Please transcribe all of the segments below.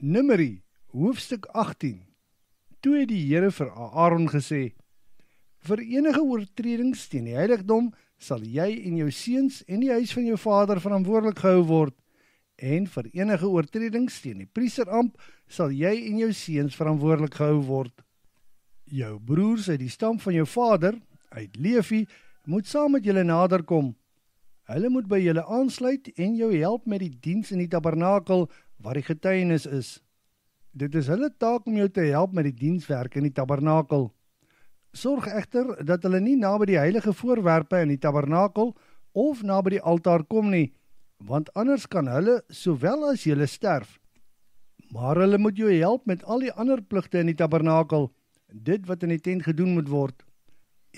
Numeri, hoofstuk 18. Toe het die Here vir Aaron gesê, vir enige oortredings teen die heiligdom sal jy en jou seuns en die huis van jou vader verantwoordelik gehou word, en vir enige oortredings teen die priesterampt sal jy en jou seuns verantwoordelik gehou word. Jou broers uit die stam van jou vader, uit Levi, moet saam met julle naderkom. Hulle moet by julle aansluit en jou help met die diens in die tabernakel waar die getuienis is. Dit is hulle taak om jou te help met die dienswerk in die tabernakel. Sorg egter dat hulle nie naby die heilige voorwerpe in die tabernakel of naby die altaar kom nie, want anders kan hulle sowel as julle sterf. Maar hulle moet jou help met al die ander pligte in die tabernakel, dit wat in die tent gedoen moet word.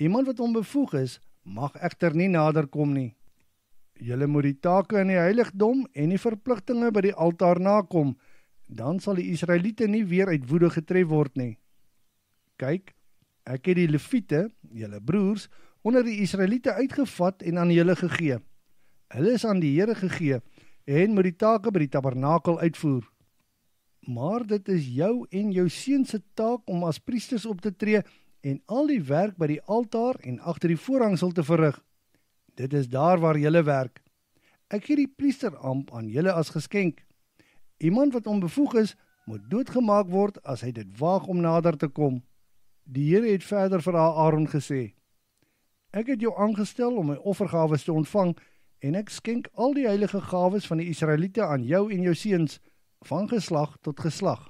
Iemand wat onbevoeg is, mag egter nie naderkom nie. Julle moet die take in die heiligdom en die verpligtinge by die altaar nakom, dan sal die Israeliete nie weer uit woede getref word nie. Kyk, ek het die Leviete, julle broers, onder die Israeliete uitgevat en aan julle gegee. Hulle is aan die Here gegee en moet die take by die tabernakel uitvoer. Maar dit is jou en jou seuns se taak om as priesters op te tree en al die werk by die altaar en agter die voorhangsel te verrig. Dit is daar waar julle werk. Ek gee die priesterampt aan julle as geskenk. Iemand wat onbevoeg is, moet doodgemaak word as hy dit waag om nader te kom. Die Here het verder vir Aaron gesê, ek het jou aangestel om my offergawes te ontvang, en ek skenk al die heilige gawes van die Israeliete aan jou en jou seuns, van geslag tot geslag.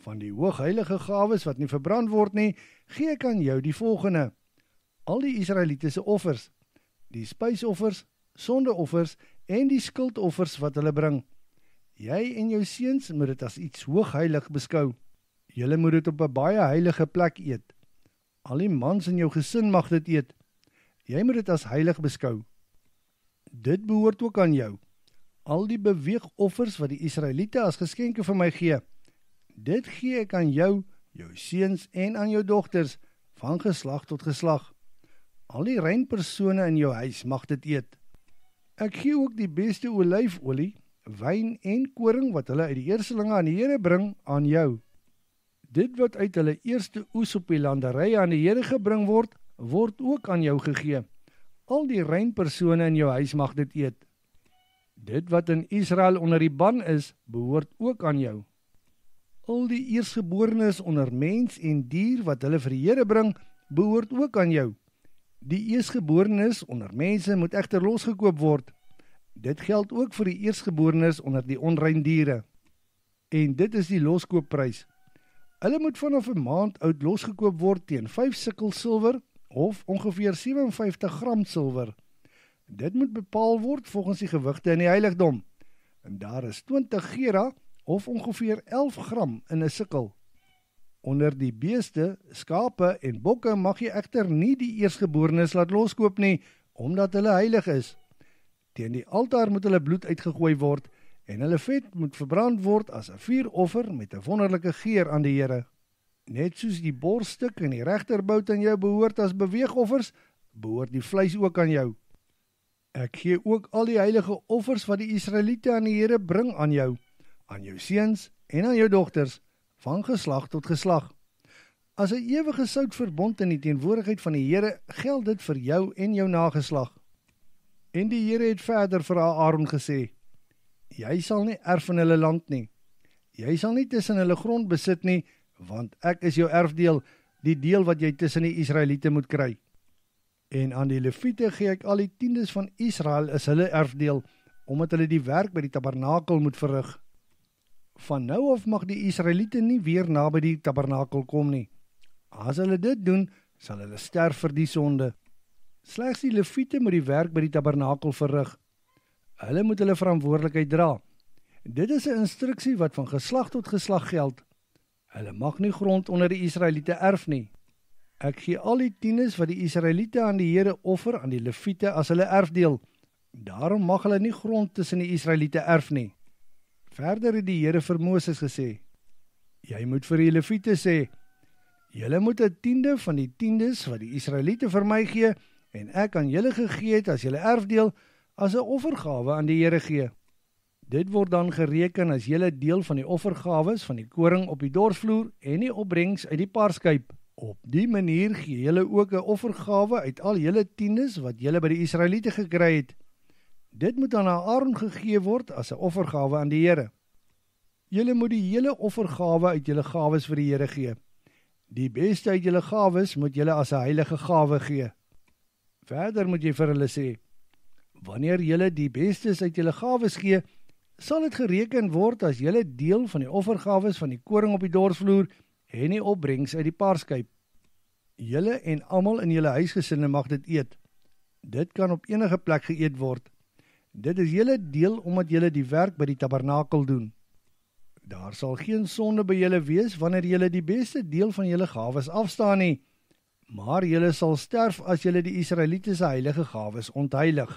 Van die hoogheilige gawes wat nie verbrand word nie, gee ek aan jou die volgende: al die Israeliete se offers, die spysoffers, sondeoffers en die skuldoffers wat hulle bring. Jy en jou seuns moet dit as iets hoogheilig beskou. Julle moet dit op 'n baie heilige plek eet. Al die mans in jou gesin mag dit eet. Jy moet dit as heilig beskou. Dit behoort ook aan jou. Al die beweegoffers wat die Israeliete as geskenke vir my gee, dit gee ek aan jou, jou seuns en aan jou dogters, van geslag tot geslag. Al die rein persone in jou huis mag dit eet. Ek gee ook die beste olyfolie, wyn en koring wat hulle uit die eerstelinge aan die Here bring, aan jou. Dit wat uit hulle eerste oes op die landerye aan die Here gebring word, word ook aan jou gegee. Al die rein persone in jou huis mag dit eet. Dit wat in Israel onder die ban is, behoort ook aan jou. Al die eersgeborenes onder mens en dier wat hulle vir die Here bring, behoort ook aan jou. Die eersgeborenes onder mense moet egter losgekoop word. Dit geld ook vir die eersgeborenes onder die onrein diere. En dit is die loskoopprys. Hulle moet vanaf 'n maand oud losgekoop word teen 5 sikkel silwer of ongeveer 57 gram silwer. Dit moet bepaal word volgens die gewigte in die heiligdom. En daar is 20 gera of ongeveer 11 gram in 'n sikkel. Onder die beeste, skape en bokke mag jy egter nie die eersgeborenes laat loskoop nie, omdat hulle heilig is. Teen die altaar moet hulle bloed uitgegooi word en hulle vet moet verbrand word as 'n vuuroffer met 'n wonderlike geur aan die Here. Net soos die borststuk en die regterbout aan jou behoort as beweegoffers, behoort die vleis ook aan jou. Ek gee ook al die heilige offers wat die Israeliete aan die Here bring aan jou seuns en aan jou dogters, van geslag tot geslag. As 'n ewige soutverbond in die teenwoordigheid van die Here, geld dit vir jou en jou nageslag. En die Here het verder vir Aaron gesê, jy sal nie erf in hulle land nie. Jy sal nie tussen hulle grond besit nie, want ek is jou erfdeel, die deel wat jy tussen die Israeliete moet kry. En aan die Leviete gee ek al die tiendes van Israel as hulle erfdeel, omdat hulle die werk by die tabernakel moet verrig. Van nou af mag die Israeliete nie weer naby die tabernakel kom nie. As hulle dit doen, sal hulle sterf vir die sonde. Slegs die Leviete moet die werk by die tabernakel verrig. Hulle moet hulle verantwoordelikheid dra. Dit is 'n instruksie wat van geslag tot geslag geld. Hulle mag nie grond onder die Israeliete erf nie. Ek gee al die tiendes wat die Israeliete aan die Here offer aan die Leviete as hulle erfdeel. Daarom mag hulle nie grond tussen die Israeliete erf nie. Verder het die Here vir Moses gesê, jy moet vir die Leviete sê, julle moet 'n tiende van die tiendes wat die Israeliete vir my gee, en ek aan julle gegee het as julle erfdeel, as 'n offergawe aan die Here gee. Dit word dan gereken as julle deel van die offergawes van die koring op die dorsvloer en die opbrengs uit die parskuip. Op die manier gee julle ook 'n offergawe uit al julle tiendes wat julle by die Israeliete gekry het. Dit moet aan Aaron gegee word as 'n offergawe aan die Here. Julle moet die hele offergawe uit julle gawes vir die Here gee. Die beste uit julle gawes moet julle as 'n heilige gawe gee. Verder moet jy vir hulle sê, wanneer julle die bestes uit julle gawes gee, sal dit gereken word as julle deel van die offergawes van die koring op die dorsvloer en die opbrengs uit die parskuip. Julle en almal in julle huisgesinne mag dit eet. Dit kan op enige plek geëet word. Dit is julle deel omdat julle die werk by die tabernakel doen. Daar sal geen sonde by julle wees wanneer julle die beste deel van julle gawes afstaan nie, maar julle sal sterf as julle die Israeliete se heilige gawes ontheilig.